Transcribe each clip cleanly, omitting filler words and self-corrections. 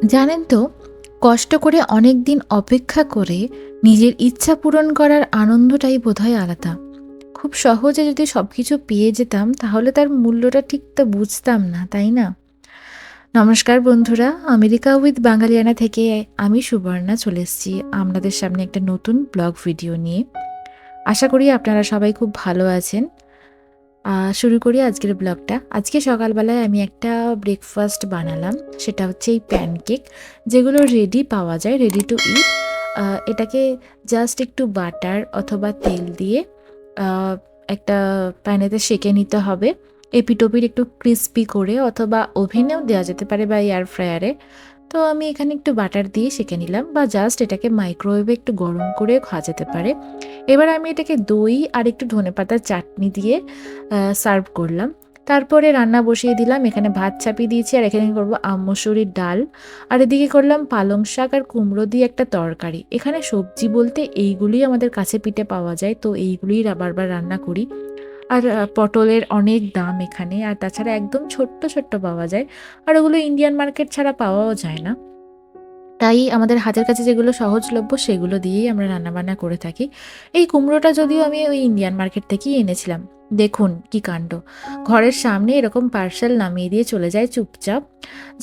জানেন তো, কষ্ট করে অনেক দিন অপেক্ষা করে নিজের ইচ্ছা পূরণ করার আনন্দটাই বোধহয় আলাদা। খুব সহজে যদি সব কিছু পেয়ে যেতাম তাহলে তার মূল্যটা ঠিক তা বুঝতাম না, তাই না? নমস্কার বন্ধুরা, আমেরিকা উইথ বাঙালিয়ানা থেকে আমি সুবর্ণা চলে এসেছি আপনাদের সামনে একটা নতুন ব্লগ ভিডিও নিয়ে। আশা করি আপনারা সবাই খুব ভালো আছেন। শুরু করি আজকের ব্লগটা। আজকে সকালবেলায় আমি একটা ব্রেকফাস্ট বানালাম। সেটা হচ্ছে এই প্যানকেক, যেগুলো রেডি পাওয়া যায়, রেডি টু ইট। এটাকে জাস্ট একটু বাটার অথবা তেল দিয়ে আ একটা প্যানেতে সেঁকে নিতে হবে। এপিঠ-ওপিঠ একটু ক্রিস্পি করে, অথবা ওভেনেও দেওয়া যেতে পারে বা এয়ার ফ্রায়ারে। তো আমি এখানে একটু বাটার দিয়ে সেঁকে নিলাম, বা জাস্ট এটাকে মাইক্রোওয়েভে একটু গরম করে খাওয়া যেতে পারে। এবার আমি এটাকে দই আর একটু ধনেপাতার চাটনি দিয়ে সার্ভ করলাম। তারপরে রান্না বসিয়ে দিলাম। এখানে ভাত চাপিয়ে দিয়েছি, আর এখানে করব মসুরির ডাল। আর এদিকে করলাম পালং শাক আর কুমড়ো দিয়ে একটা তরকারি। এখানে সবজি বলতে এইগুলোই আমাদের কাছে পিঠে পাওয়া যায়, তো এইগুলোই বারবার রান্না করি। আর পটলের অনেক দাম এখানে, আর তাছাড়া একদম ছোট্ট ছোট্ট পাওয়া যায়। আর ওগুলো ইন্ডিয়ান মার্কেট ছাড়া পাওয়াও যায় না। তাই আমাদের হাতের কাছে যেগুলো সহজলভ্য সেগুলো দিয়েই আমরা রান্নাবান্না করে থাকি। এই কুমড়োটা যদিও আমি ওই ইন্ডিয়ান মার্কেট থেকেই এনেছিলাম। দেখুন কি কাণ্ড! ঘরের সামনে এরকম পার্সেল নামিয়ে দিয়ে চলে যায় চুপচাপ।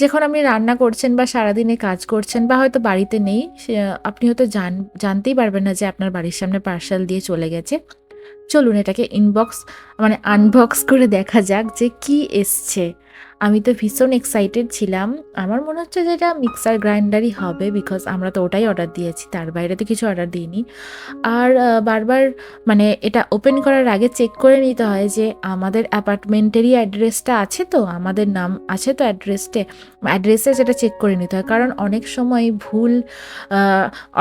যখন আপনি রান্না করছেন বা সারাদিনে কাজ করছেন বা হয়তো বাড়িতে নেই, আপনি হয়তো জানতেই পারবেন না যে আপনার বাড়ির সামনে পার্সেল দিয়ে চলে গেছে। চলুন এটাকে আনবক্স করে দেখা যাক যে কি এসছে। আমি তো ভীষণ এক্সাইটেড ছিলাম। আমার মনে হচ্ছে যে এটা মিক্সার গ্রাইন্ডারই হবে, বিকজ আমরা তো ওটাই অর্ডার দিয়েছি। তার বাইরে তো কিছু অর্ডার দিইনি। আর বারবার মানে এটা ওপেন করার আগে চেক করে নিতে হয় যে আমাদের অ্যাপার্টমেন্টেরই অ্যাড্রেসটা আছে তো, আমাদের নাম আছে তো অ্যাড্রেসে সেটা চেক করে নিতে হয়। কারণ অনেক সময় ভুল আ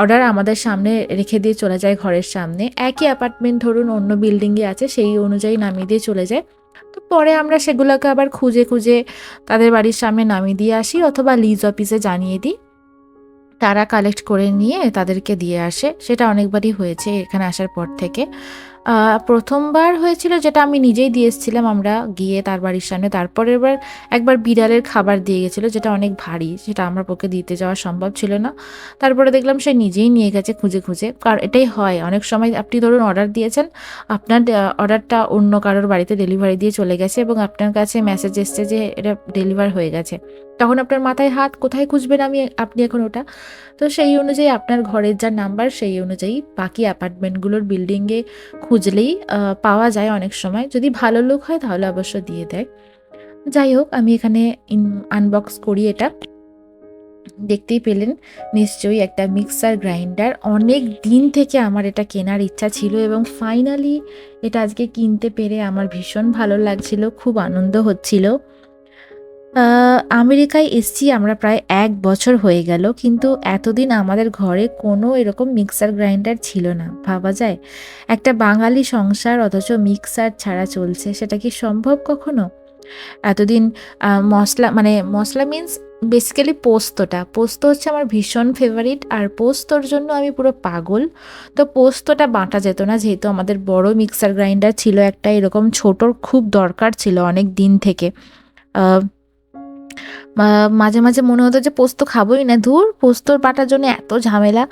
অর্ডার আমাদের সামনে রেখে দিয়ে চলে যায় ঘরের সামনে। একই অ্যাপার্টমেন্ট ধরুন অন্য বিল্ডিংয়ে আছে, সেই অনুযায়ী নামিয়ে দিয়ে চলে যায়। তো পরে আমরা সেগুলোকে আবার খুঁজে খুঁজে তাদের বাড়ির সামনে নামিয়ে দিয়ে আসি, অথবা লিজ অফিসে জানিয়ে দিই। তারা কালেক্ট করে নিয়ে তাদেরকে দিয়ে আসে। সেটা অনেকবারই হয়েছে এখানে আসার পর থেকে। ১ম বার হয়েছিল যেটা আমি নিজেই দিয়ে এসেছিলাম আমরা গিয়ে তার বাড়ির সামনে। তারপরের বার একবার বিড়ালের খাবার দিয়ে গেছিল, যেটা অনেক ভারী। সেটা আমার পক্ষে দিতে যাওয়া সম্ভব ছিল না। তারপরে দেখলাম সে নিজেই নিয়ে গেছে খুঁজে খুঁজে। এটাই হয় অনেক সময়, আপনি ধরুন অর্ডার দিয়েছেন, আপনার অর্ডারটা অন্য কারোর বাড়িতে ডেলিভারি দিয়ে চলে গেছে এবং আপনার কাছে মেসেজ এসছে যে এটা ডেলিভার হয়ে গেছে। তখন আপনার মাথায় হাত, কোথায় খুঁজবেন আপনি এখন ওটা? তো সেই অনুযায়ী আপনার ঘরের যা নাম্বার সেই অনুযায়ী বাকি অ্যাপার্টমেন্টগুলোর বিল্ডিংয়ে খুঁজলেই পাওয়া যায় অনেক সময়। যদি ভালো লোক হয় তাহলে অবশ্য দিয়ে দেয়। যাই হোক, আমি এখানে আনবক্স করি এটা। দেখতেই পেলেন নিশ্চয়ই একটা মিক্সার গ্রাইন্ডার। অনেক দিন থেকে আমার এটা কেনার ইচ্ছা ছিল এবং ফাইনালি এটা আজকে কিনতে পেরে আমার ভীষণ ভালো লাগছিল, খুব আনন্দ হচ্ছিল। আ আমেরিকায় এসছি আমরা প্রায় ১ বছর হয়ে গেল। কিন্তু এতদিন আমাদের ঘরে কোনো এরকম মিক্সার গ্রাইন্ডার ছিল না। ভাবা যায়? একটা বাঙালি সংসার অথচ মিক্সার ছাড়া চলছে। সেটা কি সম্ভব কখনো? এতদিন মসলা মিন্স বেসিক্যালি পোস্তটা। পোস্ত হচ্ছে আমার ভীষণ ফেভারিট, আর পোস্তর জন্য আমি পুরো পাগল। তো পোস্তটা বাটা যেত না, যেহেতু আমাদের বড় মিক্সার গ্রাইন্ডার ছিল একটা, এরকম ছোটর খুব দরকার ছিল অনেক দিন থেকে। আ মা মাঝে, মাঝে মনে হতো যে পোস্ত খাবোই না। ধুর! পোস্ত বাটার জন্য এত ঝামেলা।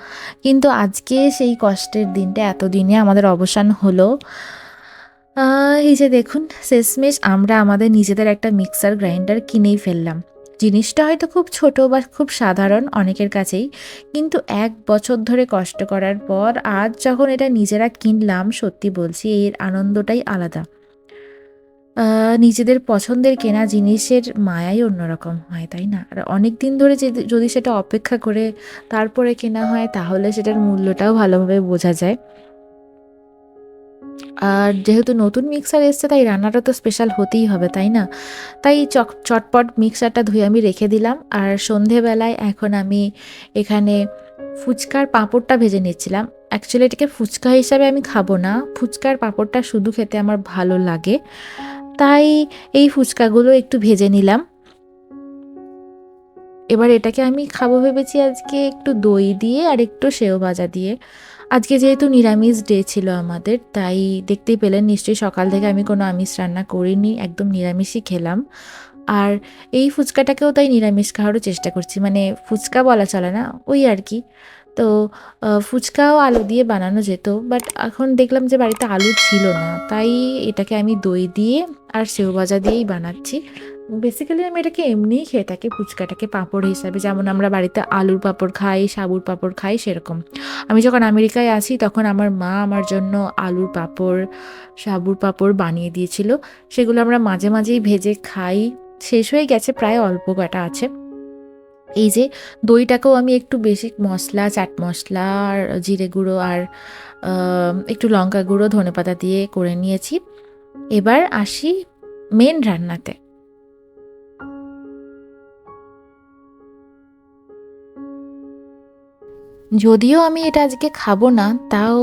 কিন্তু আজকে সেই কষ্টের দিনটা, এতদিনে আমাদের অবসান হলো। আ এই যে দেখুন, শেষমেশ আমরা আমাদের নিজেদের একটা মিক্সার গ্রাইন্ডার কিনেই ফেললাম। জিনিসটা হয়তো খুব ছোট বা খুব সাধারণ অনেকের কাছেই। কিন্তু ১ বছর ধরে কষ্ট করার পর আজ যখন এটা নিজেরা কিনলাম, সত্যি বলছি এর আনন্দটাই আলাদা। নিজেদের পছন্দের কেনা জিনিসের মায়াই অন্যরকম হয়, তাই না? আর অনেকদিন ধরে যদি সেটা অপেক্ষা করে তারপরে কেনা হয় তাহলে সেটার মূল্যটাও ভালোভাবে বোঝা যায়। আর যেহেতু নতুন মিক্সার এসছে তাই রান্নাটা তো স্পেশাল হতেই হবে, তাই না? তাই চটপট মিক্সারটা ধুয়ে আমি রেখে দিলাম। আর সন্ধেবেলায় এখন আমি এখানে ফুচকার পাঁপড়টা ভেজে নিচ্ছিলাম। অ্যাকচুয়ালি এটাকে ফুচকা হিসাবে আমি খাবো না। ফুচকার পাঁপড়টা শুধু খেতে আমার ভালো লাগে। তাই এই ফুচকাগুলো একটু ভেজে নিলাম। এবার এটাকে আমি খাবো ভেবেছি আজকে একটু দই দিয়ে আর একটু সেও ভাজা দিয়ে। আজকে যেহেতু নিরামিষ ডে ছিল আমাদের, তাই দেখতেই পেলেন নিশ্চয়ই সকাল থেকে আমি কোনো আমিষ রান্না করিনি, একদম নিরামিষই খেলাম। আর এই ফুচকাটাকেও তাই নিরামিষ খাওয়ারও চেষ্টা করছি, মানে ফুচকা বলা চলে না, ওই আর কি। তো ফুচকাও আলু দিয়ে বানানো যেত, বাট এখন দেখলাম যে বাড়িতে আলু ছিল না, তাই এটাকে আমি দই দিয়ে আর সেও ভাজা দিয়েই বানাচ্ছি। বেসিক্যালি আমি এটাকে এমনিই খেয়ে থাকি, ফুচকাটাকে পাঁপড় হিসাবে, যেমন আমরা বাড়িতে আলুর পাঁপড় খাই, সাবুর পাঁপড় খাই, সেরকম। আমি যখন আমেরিকায় আসি তখন আমার মা আমার জন্য আলুর পাঁপড়, সাবুর পাঁপড় বানিয়ে দিয়েছিল। সেগুলো আমরা মাঝে মাঝেই ভেজে খাই। শেষ হয়ে গেছে, প্রায় অল্প কটা আছে। এই যে দইটাকেও আমি একটু বেশি মশলা, চাট মশলা আর জিরে গুঁড়ো আর একটু লঙ্কা গুঁড়ো, ধনেপাতা দিয়ে করে নিয়েছি। এবার আসি মেন রান্নাতে। যদিও আমি এটা আজকে খাবো না, তাও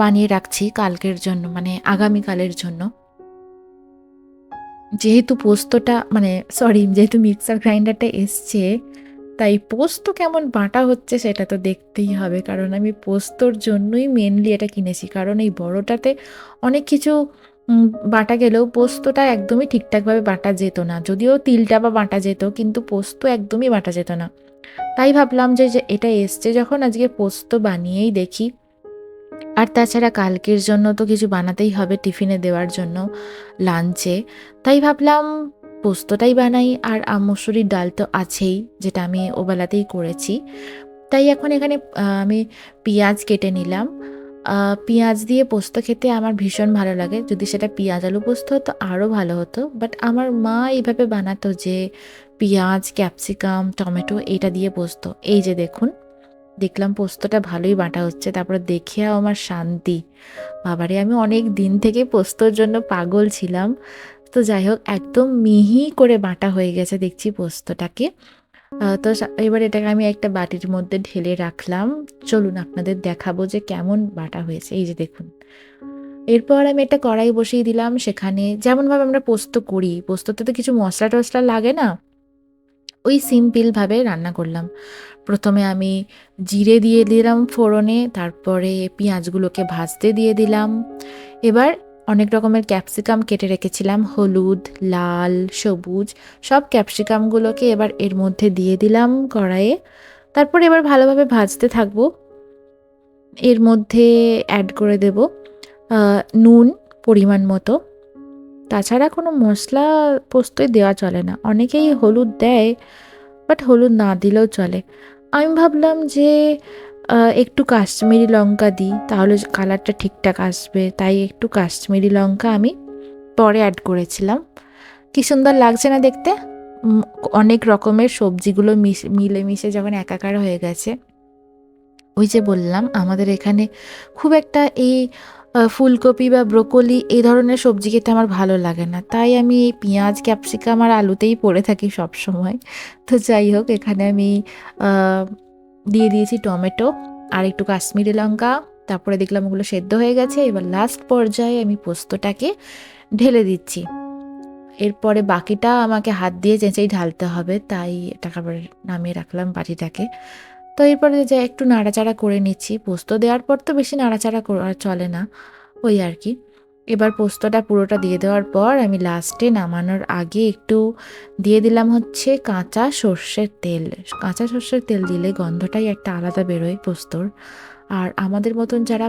বানিয়ে রাখছি কালকের জন্য, মানে আগামীকালের জন্য। যেহেতু পোস্তটা, মানে সরি, যেহেতু মিক্সার গ্রাইন্ডারটা এসছে, তাই পোস্ত কেমন বাটা হচ্ছে সেটা তো দেখতেই হবে, কারণ আমি পোস্তর জন্যই মেনলি এটা কিনেছি। কারণ এই বড়টাতে অনেক কিছু বাটা গেলেও পোস্তটা একদমই ঠিকঠাকভাবে বাটা যেত না। যদিও তিলটা বা বাটা যেত, কিন্তু পোস্ত একদমই বাটা যেত না। তাই ভাবলাম যে যে এটা এসছে যখন, আজকে পোস্ত বানিয়েই দেখি। আর তাছাড়া কালকের জন্য তো কিছু বানাতেই হবে টিফিনে দেওয়ার জন্য, লাঞ্চে। তাই ভাবলাম পোস্তটাই বানাই। আর মসুরির ডাল তো আছেই, যেটা আমি ওবেলাতেই করেছি। তাই এখন এখানে আমি পেঁয়াজ কেটে নিলাম। পেঁয়াজ দিয়ে পোস্ত খেতে আমার ভীষণ ভালো লাগে। যদি সেটা পেঁয়াজ আলু পোস্ত হতো আরও ভালো হতো, বাট আমার মা এইভাবে বানাতো যে পেঁয়াজ, ক্যাপসিকাম, টমেটো এটা দিয়ে পোস্ত। এই যে দেখুন, দেখলাম পোস্তটা ভালোই বাটা হচ্ছে, তারপরে দেখেও আমার শান্তি। বাবারে, আমি অনেক দিন থেকে পোস্তর জন্য পাগল ছিলাম। তো যাই হোক, একদম মিহি করে বাটা হয়ে গেছে দেখছি পোস্তটাকে। তো এবার এটাকে আমি একটা বাটির মধ্যে ঢেলে রাখলাম। চলুন আপনাদের দেখাবো যে কেমন বাটা হয়েছে। এই যে দেখুন, এরপর আমি একটা কড়াই বসিয়ে দিলাম। সেখানে যেমনভাবে আমরা পোস্ত করি, পোস্ততে তো কিছু মশলা টশলা লাগে না, ওই সিম্পলভাবে রান্না করলাম। প্রথমে আমি জিরে দিয়ে দিলাম ফোড়নে, তারপরে পেঁয়াজগুলোকে ভাজতে দিয়ে দিলাম। এবার অনেক রকমের ক্যাপসিকাম কেটে রেখেছিলাম, হলুদ, লাল, সবুজ, সব ক্যাপসিকামগুলোকে এবার এর মধ্যে দিয়ে দিলাম কড়াইয়ে। তারপর এবার ভালোভাবে ভাজতে থাকবো। এর মধ্যে অ্যাড করে দেব নুন পরিমাণ মতো। তাছাড়া কোনো মশলা পোস্তয় দেওয়া চলে না। অনেকেই হলুদ দেয়, বাট হলুদ না দিলেও চলে। আমি ভাবলাম যে একটু কাশ্মীরি লঙ্কা দিই, তাহলে কালারটা ঠিকঠাক আসবে, তাই একটু কাশ্মীরি লঙ্কা আমি পরে অ্যাড করেছিলাম। কি সুন্দর লাগছে না দেখতে? অনেক রকমের সবজিগুলো মিলেমিশে যখন একাকার হয়ে গেছে। ওই যে বললাম, আমাদের এখানে খুব একটা এই ফুলকপি বা ব্রোকলি এই ধরনের সবজি খেতে আমার ভালো লাগে না। তাই আমি এই পেঁয়াজ, ক্যাপসিকাম আর আলুতেই পড়ে থাকি সবসময়। তো যাই হোক, এখানে আমি আ দিয়ে দিয়েছি টমেটো আর একটু কাশ্মীরি লঙ্কা। তারপরে দেখলাম ওগুলো সেদ্ধ হয়ে গেছে। এবার লাস্ট পর্যায়ে আমি পোস্তটাকে ঢেলে দিচ্ছি। এরপরে বাকিটা আমাকে হাত দিয়ে চেঁচেই ঢালতে হবে, তাই এটাকে আবার নামিয়ে রাখলাম বাটিটাকে। তো এরপরে যে একটু নাড়াচাড়া করে নিচ্ছি। পোস্ত দেওয়ার পর তো বেশি নাড়াচাড়া করা চলে না, ওই আর কি। এবার পোস্তটা পুরোটা দিয়ে দেওয়ার পর আমি লাস্টে নামানোর আগে একটু দিয়ে দিলাম হচ্ছে কাঁচা সর্ষের তেল। কাঁচা সর্ষের তেল দিলে গন্ধটাই একটা আলাদা বেরোয় পোস্তর। আর আমাদের মতন যারা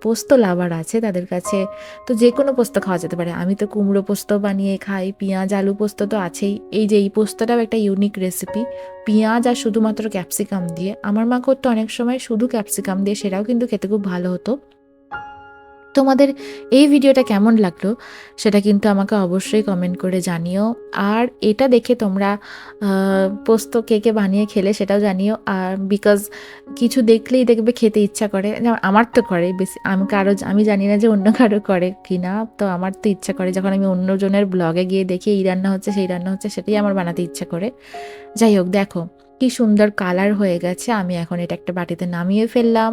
পোস্ত লাভার আছে তাদের কাছে তো যে কোনো পোস্ত খাওয়া যেতে পারে। আমি তো কুমড়ো পোস্ত বানিয়ে খাই, পেঁয়াজ আলু পোস্ত তো আছেই। এই যে এই পোস্তটাও একটা ইউনিক রেসিপি, পেঁয়াজ আর শুধুমাত্র ক্যাপসিকাম দিয়ে। আমার মা করতো অনেক সময় শুধু ক্যাপসিকাম দিয়ে, সেটাও কিন্তু খেতে খুব ভালো হতো। তোমাদের এই ভিডিওটা কেমন লাগলো সেটা কিন্তু আমাকে অবশ্যই কমেন্ট করে জানিও। আর এটা দেখে তোমরা পোস্ত কে কে বানিয়ে খেলে সেটাও জানিও। আর বিকজ কিছু দেখলেই দেখবে খেতে ইচ্ছা করে, যেমন আমার তো করে। বেশি আমি জানি না যে অন্য কারো করে কি না, তো আমার তো ইচ্ছা করে যখন আমি অন্যজনের ব্লগে গিয়ে দেখি এই রান্না হচ্ছে সেই রান্না হচ্ছে, সেটাই আমার বানাতে ইচ্ছা করে। যাই হোক, দেখো কি সুন্দর কালার হয়ে গেছে। আমি এখন এটা একটা বাটিতে নামিয়ে ফেললাম।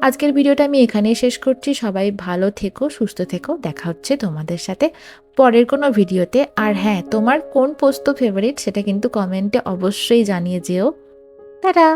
আজকের ভিডিওটা আমি এখানেই শেষ করছি। সবাই ভালো থেকো, সুস্থ থেকো। দেখা হচ্ছে তোমাদের সাথে পরের কোনো ভিডিওতে। আর হ্যাঁ, তোমার কোন পোস্ত ফেভারিট সেটা কিন্তু কমেন্টে অবশ্যই জানিয়ে যেও। টাটা।